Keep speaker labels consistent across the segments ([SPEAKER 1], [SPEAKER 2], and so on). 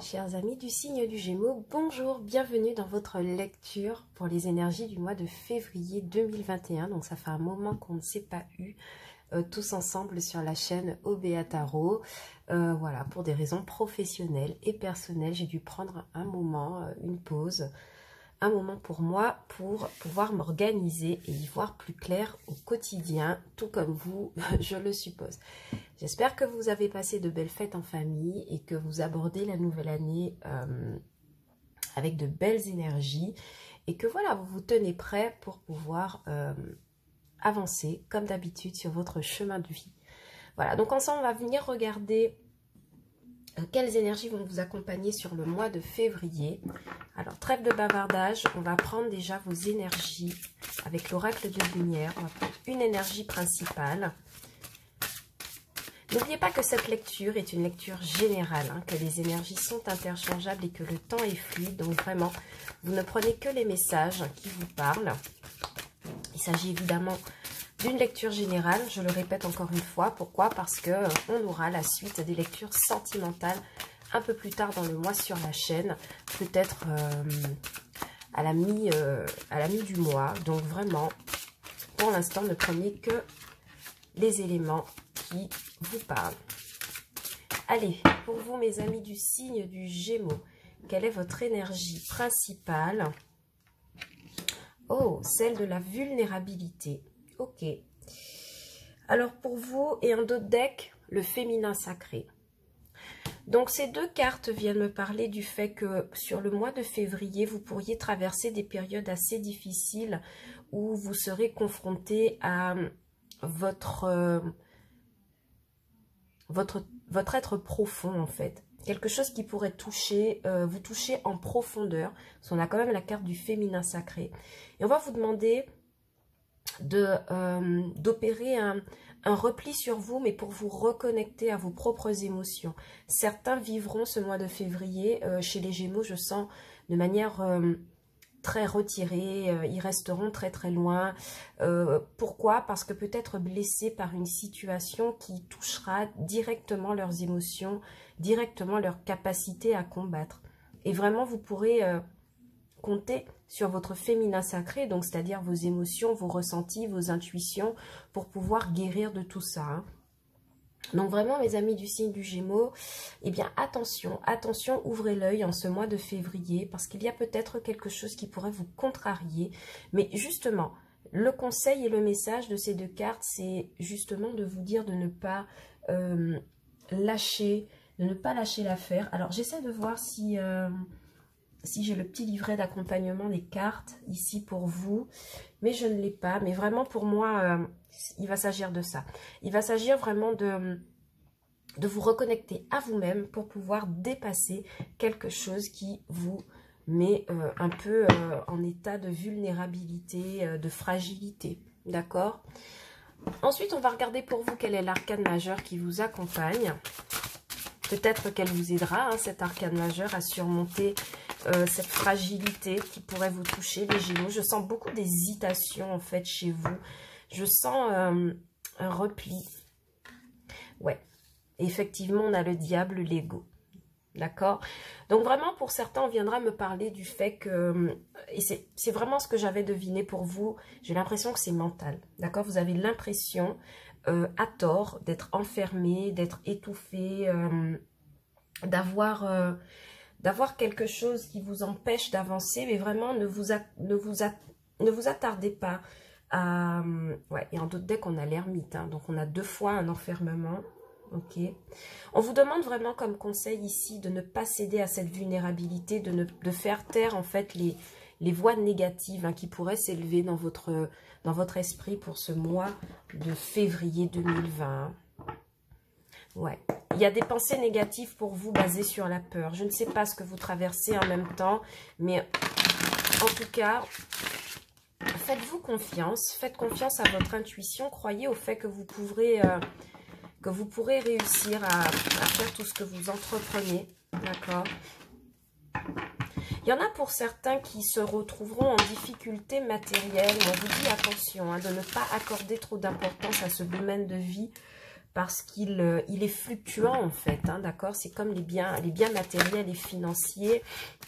[SPEAKER 1] Chers amis du signe du Gémeaux, bonjour, bienvenue dans votre lecture pour les énergies du mois de février 2021. Donc ça fait un moment qu'on ne s'est pas eu tous ensemble sur la chaîne OBA Tarot. Voilà, pour des raisons professionnelles et personnelles, j'ai dû prendre un moment, une pause, un moment pour moi pour pouvoir m'organiser et y voir plus clair au quotidien, tout comme vous, je le suppose. J'espère que vous avez passé de belles fêtes en famille et que vous abordez la nouvelle année avec de belles énergies et que voilà, vous vous tenez prêt pour pouvoir avancer comme d'habitude sur votre chemin de vie. Voilà, donc ensemble, on va venir regarder quelles énergies vont vous accompagner sur le mois de février. Alors, trêve de bavardage, on va prendre déjà vos énergies avec l'oracle de lumière. On va prendre une énergie principale. N'oubliez pas que cette lecture est une lecture générale, que les énergies sont interchangeables et que le temps est fluide. Donc vraiment, vous ne prenez que les messages qui vous parlent. Il s'agit évidemment d'une lecture générale, je le répète encore une fois. Pourquoi? Parce qu'on aura la suite des lectures sentimentales un peu plus tard dans le mois sur la chaîne, peut-être à la mi du mois. Donc vraiment, pour l'instant, ne prenez que les éléments qui vous parlent. Allez, pour vous mes amis du signe du Gémeaux, quelle est votre énergie principale? Oh, celle de la vulnérabilité. Ok. Alors pour vous et un autre deck, le féminin sacré. Donc ces deux cartes viennent me parler du fait que sur le mois de février, vous pourriez traverser des périodes assez difficiles où vous serez confronté à votre être profond en fait. Quelque chose qui pourrait toucher, vous toucher en profondeur. Parce qu'on a quand même la carte du féminin sacré. Et on va vous demander d'opérer un repli sur vous, mais pour vous reconnecter à vos propres émotions. Certains vivront ce mois de février, chez les Gémeaux, je sens, de manière très retirés, ils resteront très très loin. Pourquoi? Parce que peut-être blessés par une situation qui touchera directement leurs émotions, directement leur capacité à combattre. Et vraiment, vous pourrez compter sur votre féminin sacré, donc c'est-à-dire vos émotions, vos ressentis, vos intuitions, pour pouvoir guérir de tout ça. Donc vraiment, mes amis du signe du Gémeaux, eh bien attention, attention, ouvrez l'œil en ce mois de février, parce qu'il y a peut-être quelque chose qui pourrait vous contrarier. Mais justement, le conseil et le message de ces deux cartes, c'est justement de vous dire de ne pas lâcher, l'affaire. Alors j'essaie de voir si j'ai le petit livret d'accompagnement des cartes ici pour vous, mais je ne l'ai pas. Mais vraiment pour moi, il va s'agir de ça. Il va s'agir vraiment de vous reconnecter à vous-même pour pouvoir dépasser quelque chose qui vous met un peu en état de vulnérabilité, de fragilité. D'accord? Ensuite, on va regarder pour vous quel est l'arcane majeur qui vous accompagne. Peut-être qu'elle vous aidera, cette arcane majeure, à surmonter cette fragilité qui pourrait vous toucher, les Gémeaux. Je sens beaucoup d'hésitation, en fait, chez vous. Je sens un repli. Ouais. Effectivement, on a le diable, l'ego. D'accord? Donc, vraiment, pour certains, on viendra me parler du fait que... Et c'est vraiment ce que j'avais deviné pour vous. J'ai l'impression que c'est mental. D'accord? Vous avez l'impression... à tort, d'être enfermé, d'être étouffé, d'avoir quelque chose qui vous empêche d'avancer, mais vraiment ne vous attardez pas à... Ouais, et en d'autres decks, on a l'ermite, donc on a deux fois un enfermement. Ok. On vous demande vraiment comme conseil ici de ne pas céder à cette vulnérabilité, de faire taire en fait les voix négatives qui pourraient s'élever dans votre esprit pour ce mois de février 2020. Ouais. Il y a des pensées négatives pour vous basées sur la peur. Je ne sais pas ce que vous traversez en même temps, mais en tout cas, faites-vous confiance. Faites confiance à votre intuition. Croyez au fait que vous pourrez réussir à faire tout ce que vous entreprenez. D'accord? Il y en a pour certains qui se retrouveront en difficulté matérielle. On vous dit attention de ne pas accorder trop d'importance à ce domaine de vie parce qu'il il est fluctuant en fait, hein, d'accord? C'est comme les biens matériels et financiers,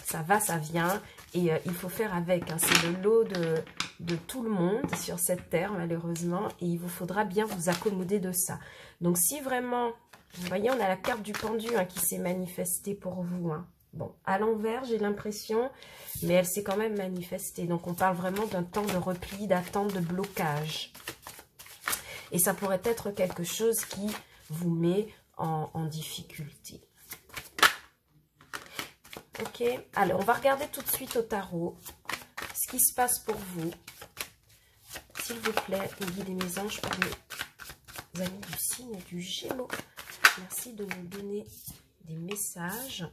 [SPEAKER 1] ça va, ça vient, et il faut faire avec, hein. C'est le lot de tout le monde sur cette terre malheureusement, et il vous faudra bien vous accommoder de ça. Donc si vraiment, vous voyez, on a la carte du pendu, hein, qui s'est manifestée pour vous, hein. Bon, à l'envers, j'ai l'impression, mais elle s'est quand même manifestée. Donc, on parle vraiment d'un temps de repli, d'attente, de blocage. Et ça pourrait être quelque chose qui vous met en difficulté. Ok, alors, on va regarder tout de suite au tarot ce qui se passe pour vous. S'il vous plaît, mes guides et mes anges, pour les amis du signe du Gémeaux. Merci de nous donner des messages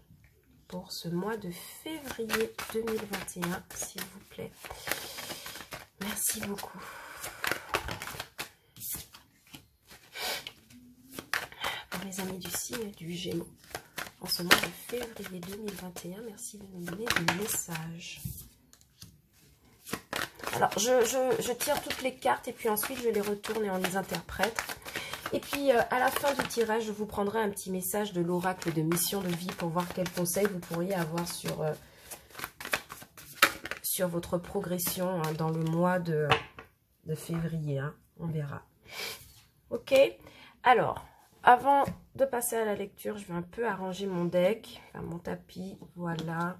[SPEAKER 1] pour ce mois de février 2021, s'il vous plaît. Merci beaucoup. Pour les amis du signe du Gémeaux, en ce mois de février 2021, merci de nous donner des messages. Alors, je tire toutes les cartes et puis ensuite je les retourne et on les interprète. Et puis, à la fin du tirage, je vous prendrai un petit message de l'oracle de mission de vie pour voir quels conseils vous pourriez avoir sur votre progression, hein, dans le mois de février. Hein, on verra. Ok. Alors, avant de passer à la lecture, je vais un peu arranger mon deck, enfin, mon tapis. Voilà.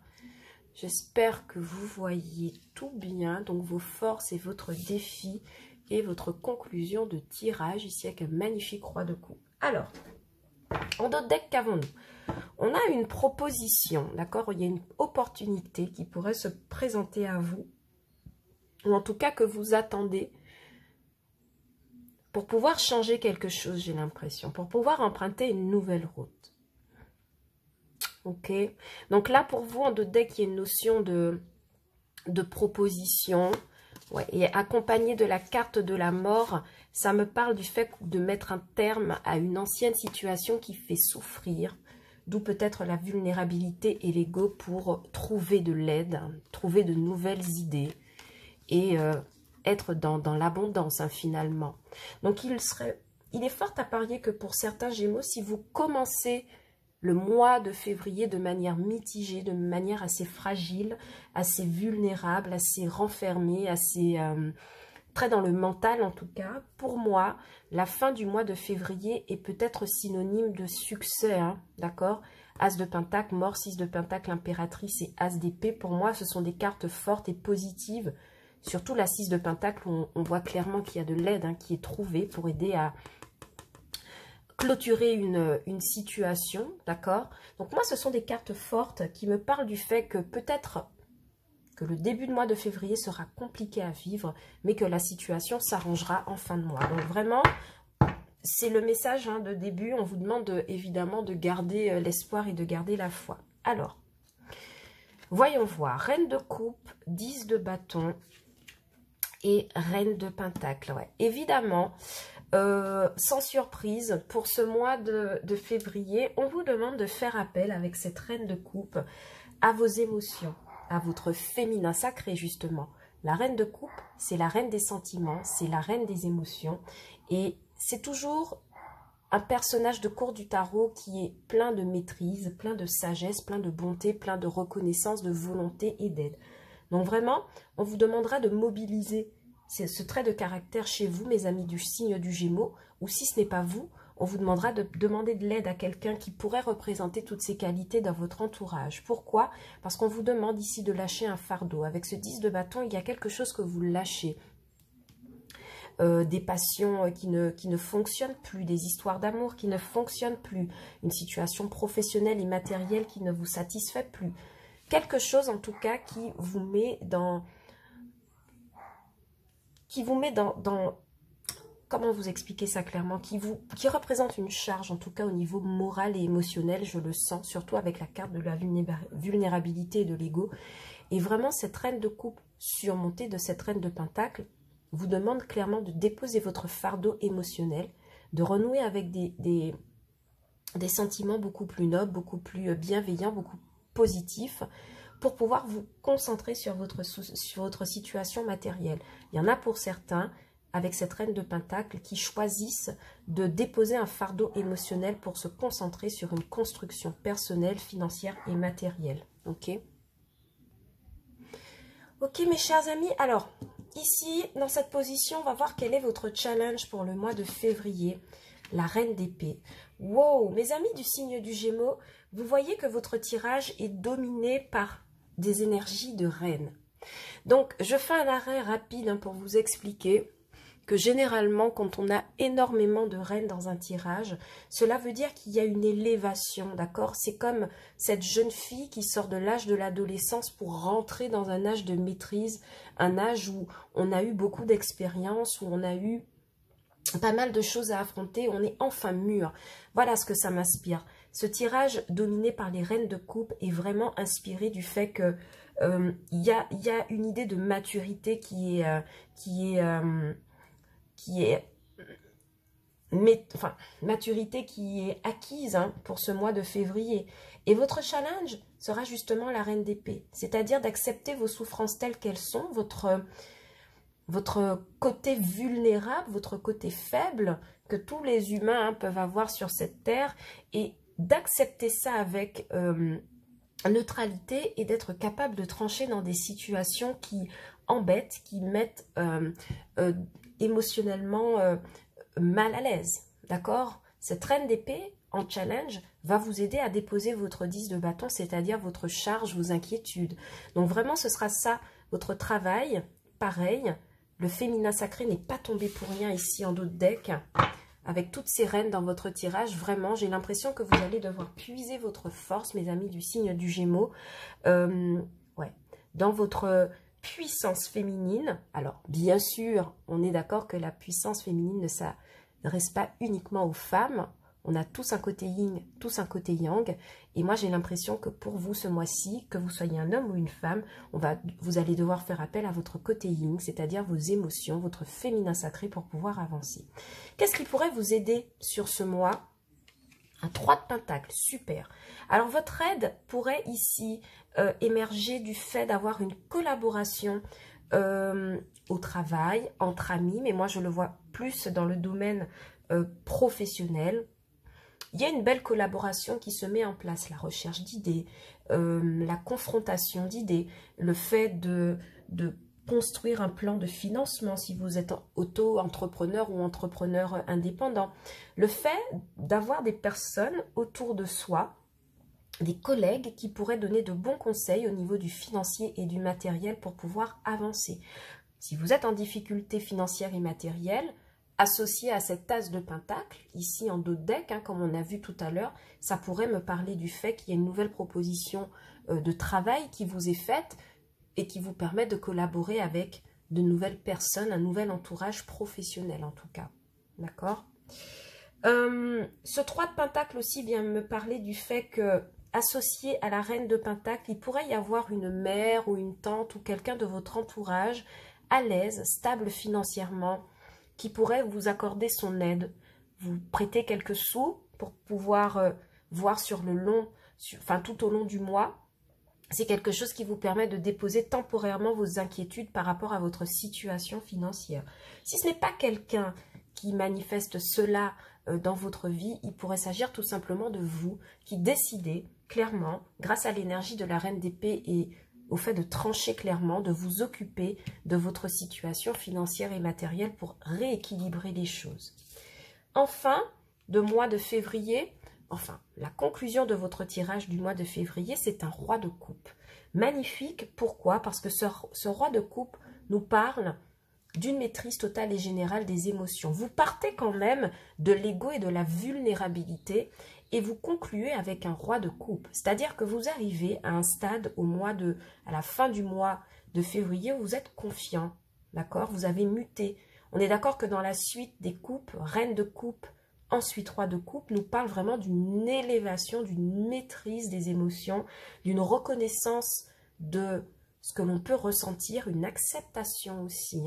[SPEAKER 1] J'espère que vous voyez tout bien. Donc, vos forces et votre défi. Et votre conclusion de tirage, ici avec un magnifique roi de coupe. Alors, en d'autres decks, qu'avons-nous? On a une proposition, d'accord? Il y a une opportunité qui pourrait se présenter à vous, ou en tout cas que vous attendez, pour pouvoir changer quelque chose, j'ai l'impression, pour pouvoir emprunter une nouvelle route. Ok? Donc là, pour vous, en d'autres decks, il y a une notion de proposition. Ouais, et accompagné de la carte de la mort, ça me parle du fait de mettre un terme à une ancienne situation qui fait souffrir, d'où peut-être la vulnérabilité et l'ego pour trouver de l'aide, trouver de nouvelles idées et être dans l'abondance, hein, finalement. Donc il est fort à parier que pour certains Gémeaux, si vous commencez le mois de février de manière mitigée, de manière assez fragile, assez vulnérable, assez renfermée, assez très dans le mental en tout cas. Pour moi, la fin du mois de février est peut-être synonyme de succès, hein, d'accord? As de Pentacle, mort, 6 de Pentacle, impératrice et As d'épée. Pour moi, ce sont des cartes fortes et positives. Surtout la 6 de Pentacle, où on voit clairement qu'il y a de l'aide, hein, qui est trouvée pour aider à clôturer une situation, d'accord? Donc moi, ce sont des cartes fortes qui me parlent du fait que peut-être que le début de mois de février sera compliqué à vivre, mais que la situation s'arrangera en fin de mois. Donc vraiment, c'est le message, hein, de début. On vous demande évidemment de garder l'espoir et de garder la foi. Alors, voyons voir. Reine de coupe, 10 de bâton et Reine de pentacle. Ouais. Évidemment, sans surprise, pour ce mois de février, on vous demande de faire appel avec cette reine de coupe à vos émotions, à votre féminin sacré justement. La reine de coupe, c'est la reine des sentiments, c'est la reine des émotions et c'est toujours un personnage de cour du tarot qui est plein de maîtrise, plein de sagesse, plein de bonté, plein de reconnaissance, de volonté et d'aide. Donc vraiment, on vous demandera de mobiliser ce trait de caractère chez vous, mes amis du signe du Gémeaux, ou si ce n'est pas vous, on vous demandera de demander de l'aide à quelqu'un qui pourrait représenter toutes ces qualités dans votre entourage. Pourquoi? Parce qu'on vous demande ici de lâcher un fardeau. Avec ce 10 de bâton, il y a quelque chose que vous lâchez. Des passions qui ne fonctionnent plus, des histoires d'amour qui ne fonctionnent plus, une situation professionnelle et matérielle qui ne vous satisfait plus. Quelque chose en tout cas qui vous met dans comment vous expliquer ça clairement, qui représente une charge, en tout cas au niveau moral et émotionnel, je le sens, surtout avec la carte de la vulnérabilité et de l'ego. Et vraiment, cette reine de coupe surmontée de cette reine de pentacle vous demande clairement de déposer votre fardeau émotionnel, de renouer avec des sentiments beaucoup plus nobles, beaucoup plus bienveillants, beaucoup positifs, pour pouvoir vous concentrer sur votre situation matérielle. Il y en a pour certains, avec cette reine de Pentacle qui choisissent de déposer un fardeau émotionnel pour se concentrer sur une construction personnelle, financière et matérielle. Ok? Ok mes chers amis, alors ici dans cette position, on va voir quel est votre challenge pour le mois de février. La reine d'épée. Wow, mes amis du signe du Gémeaux, vous voyez que votre tirage est dominé par des énergies de reine. Donc, je fais un arrêt rapide pour vous expliquer que généralement, quand on a énormément de reines dans un tirage, cela veut dire qu'il y a une élévation, d'accord? C'est comme cette jeune fille qui sort de l'âge de l'adolescence pour rentrer dans un âge de maîtrise, un âge où on a eu beaucoup d'expérience, où on a eu pas mal de choses à affronter, on est enfin mûr. Voilà ce que ça m'inspire. Ce tirage dominé par les reines de coupe est vraiment inspiré du fait que y a une idée de maturité maturité qui est acquise pour ce mois de février. Et votre challenge sera justement la reine d'épée, c'est-à-dire d'accepter vos souffrances telles qu'elles sont, votre côté vulnérable, votre côté faible que tous les humains peuvent avoir sur cette terre et d'accepter ça avec neutralité et d'être capable de trancher dans des situations qui embêtent, qui mettent émotionnellement mal à l'aise, d'accord? Cette reine d'épée en challenge va vous aider à déposer votre 10 de bâton, c'est-à-dire votre charge, vos inquiétudes. Donc vraiment, ce sera ça, votre travail, pareil. Le féminin sacré n'est pas tombé pour rien ici en dos de deck. Avec toutes ces reines dans votre tirage, vraiment, j'ai l'impression que vous allez devoir puiser votre force, mes amis du signe du Gémeaux, dans votre puissance féminine. Alors, bien sûr, on est d'accord que la puissance féminine ne s'adresse pas uniquement aux femmes. On a tous un côté yin, tous un côté yang. Et moi, j'ai l'impression que pour vous, ce mois-ci, que vous soyez un homme ou une femme, vous allez devoir faire appel à votre côté yin, c'est-à-dire vos émotions, votre féminin sacré pour pouvoir avancer. Qu'est-ce qui pourrait vous aider sur ce mois? Un 3 de Pentacle, super. Alors, votre aide pourrait ici émerger du fait d'avoir une collaboration au travail, entre amis, mais moi, je le vois plus dans le domaine professionnel. Il y a une belle collaboration qui se met en place, la recherche d'idées, la confrontation d'idées, le fait de construire un plan de financement si vous êtes auto-entrepreneur ou entrepreneur indépendant. Le fait d'avoir des personnes autour de soi, des collègues qui pourraient donner de bons conseils au niveau du financier et du matériel pour pouvoir avancer. Si vous êtes en difficulté financière et matérielle, associé à cette tasse de Pentacle, ici en dos de deck, comme on a vu tout à l'heure, ça pourrait me parler du fait qu'il y a une nouvelle proposition de travail qui vous est faite et qui vous permet de collaborer avec de nouvelles personnes, un nouvel entourage professionnel en tout cas. D'accord? Ce 3 de Pentacle aussi vient me parler du fait que, associé à la reine de Pentacle, il pourrait y avoir une mère ou une tante ou quelqu'un de votre entourage à l'aise, stable financièrement, qui pourrait vous accorder son aide, vous prêter quelques sous pour pouvoir voir tout au long du mois. C'est quelque chose qui vous permet de déposer temporairement vos inquiétudes par rapport à votre situation financière. Si ce n'est pas quelqu'un qui manifeste cela dans votre vie, il pourrait s'agir tout simplement de vous qui décidez clairement, grâce à l'énergie de la reine d'épée et au fait de trancher clairement, de vous occuper de votre situation financière et matérielle pour rééquilibrer les choses. Enfin, la conclusion de votre tirage du mois de février, c'est un roi de coupe. Magnifique, pourquoi? Parce que ce roi de coupe nous parle d'une maîtrise totale et générale des émotions. Vous partez quand même de l'ego et de la vulnérabilité et vous concluez avec un roi de coupe. C'est-à-dire que vous arrivez à un stade à la fin du mois de février où vous êtes confiant, d'accord? Vous avez muté. On est d'accord que dans la suite des coupes, reine de coupe, ensuite roi de coupe, nous parle vraiment d'une élévation, d'une maîtrise des émotions, d'une reconnaissance de ce que l'on peut ressentir, une acceptation aussi,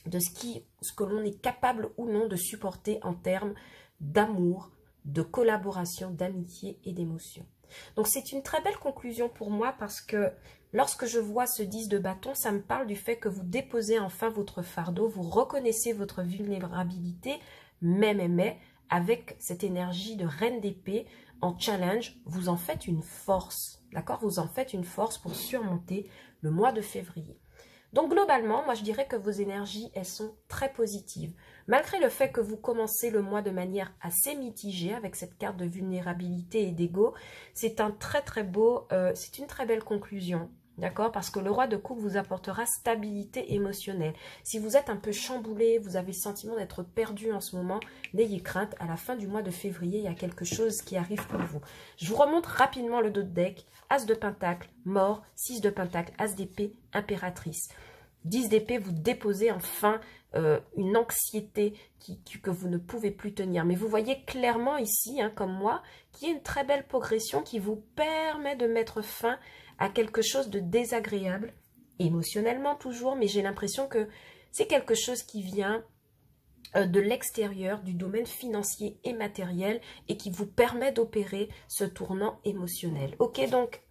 [SPEAKER 1] de ce que l'on est capable ou non de supporter en termes d'amour, de collaboration, d'amitié et d'émotion. Donc c'est une très belle conclusion pour moi parce que lorsque je vois ce 10 de bâton, ça me parle du fait que vous déposez enfin votre fardeau, vous reconnaissez votre vulnérabilité, mais, avec cette énergie de reine d'épée en challenge, vous en faites une force, d'accord? Vous en faites une force pour surmonter le mois de février. Donc globalement, moi je dirais que vos énergies, elles sont très positives. Malgré le fait que vous commencez le mois de manière assez mitigée avec cette carte de vulnérabilité et d'ego, c'est un très beau, c'est une très belle conclusion. D'accord? Parce que le roi de coupe vous apportera stabilité émotionnelle. Si vous êtes un peu chamboulé, vous avez le sentiment d'être perdu en ce moment, n'ayez crainte. À la fin du mois de février, il y a quelque chose qui arrive pour vous. Je vous remonte rapidement le dos de deck. As de pentacle, mort, 6 de pentacle, as d'épée, impératrice. 10 d'épée, vous déposez enfin une anxiété que vous ne pouvez plus tenir. Mais vous voyez clairement ici, hein, comme moi, qu'il y a une très belle progression qui vous permet de mettre fin à quelque chose de désagréable, émotionnellement toujours, mais j'ai l'impression que c'est quelque chose qui vient de l'extérieur, du domaine financier et matériel, et qui vous permet d'opérer ce tournant émotionnel. Ok, donc,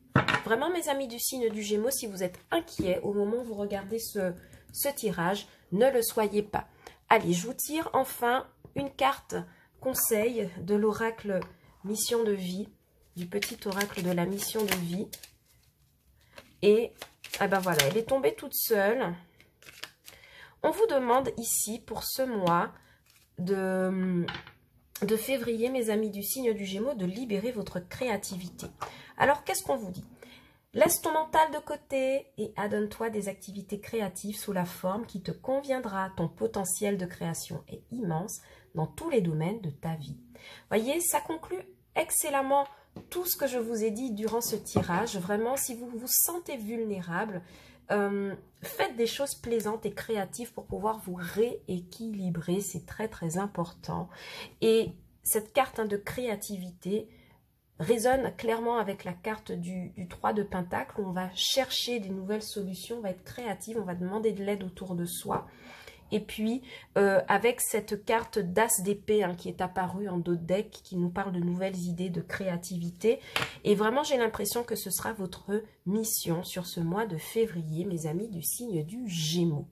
[SPEAKER 1] vraiment mes amis du signe du Gémeaux, si vous êtes inquiets au moment où vous regardez ce tirage, ne le soyez pas. Allez, je vous tire enfin une carte conseil de l'oracle mission de vie, du petit oracle de la mission de vie. Et ah ben voilà, elle est tombée toute seule. On vous demande ici, pour ce mois de février, mes amis du signe du Gémeaux, de libérer votre créativité. Alors, qu'est-ce qu'on vous dit? Laisse ton mental de côté et adonne-toi des activités créatives sous la forme qui te conviendra. Ton potentiel de création est immense dans tous les domaines de ta vie. Voyez, ça conclut excellemment tout ce que je vous ai dit durant ce tirage. Vraiment, si vous vous sentez vulnérable, faites des choses plaisantes et créatives pour pouvoir vous rééquilibrer. C'est très important. Et cette carte de créativité résonne clairement avec la carte du 3 de pentacle. On va chercher des nouvelles solutions, on va être créative, on va demander de l'aide autour de soi. Et puis, avec cette carte d'as d'épée hein, qui est apparue en dos de deck, qui nous parle de nouvelles idées de créativité. Et vraiment, j'ai l'impression que ce sera votre mission sur ce mois de février, mes amis du signe du Gémeaux.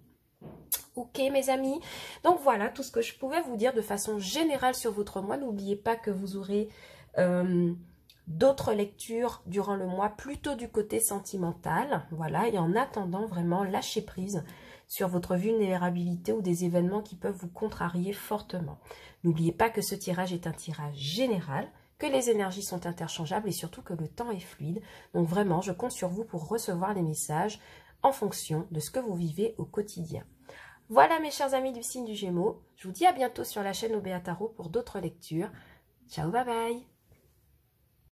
[SPEAKER 1] Ok, mes amis. Donc voilà, tout ce que je pouvais vous dire de façon générale sur votre mois. N'oubliez pas que vous aurez d'autres lectures durant le mois, plutôt du côté sentimental. Voilà, et en attendant, vraiment, lâchez prise sur votre vulnérabilité ou des événements qui peuvent vous contrarier fortement. N'oubliez pas que ce tirage est un tirage général, que les énergies sont interchangeables et surtout que le temps est fluide. Donc vraiment, je compte sur vous pour recevoir les messages en fonction de ce que vous vivez au quotidien. Voilà mes chers amis du signe du Gémeaux. Je vous dis à bientôt sur la chaîne Obéa Tarot pour d'autres lectures. Ciao, bye bye!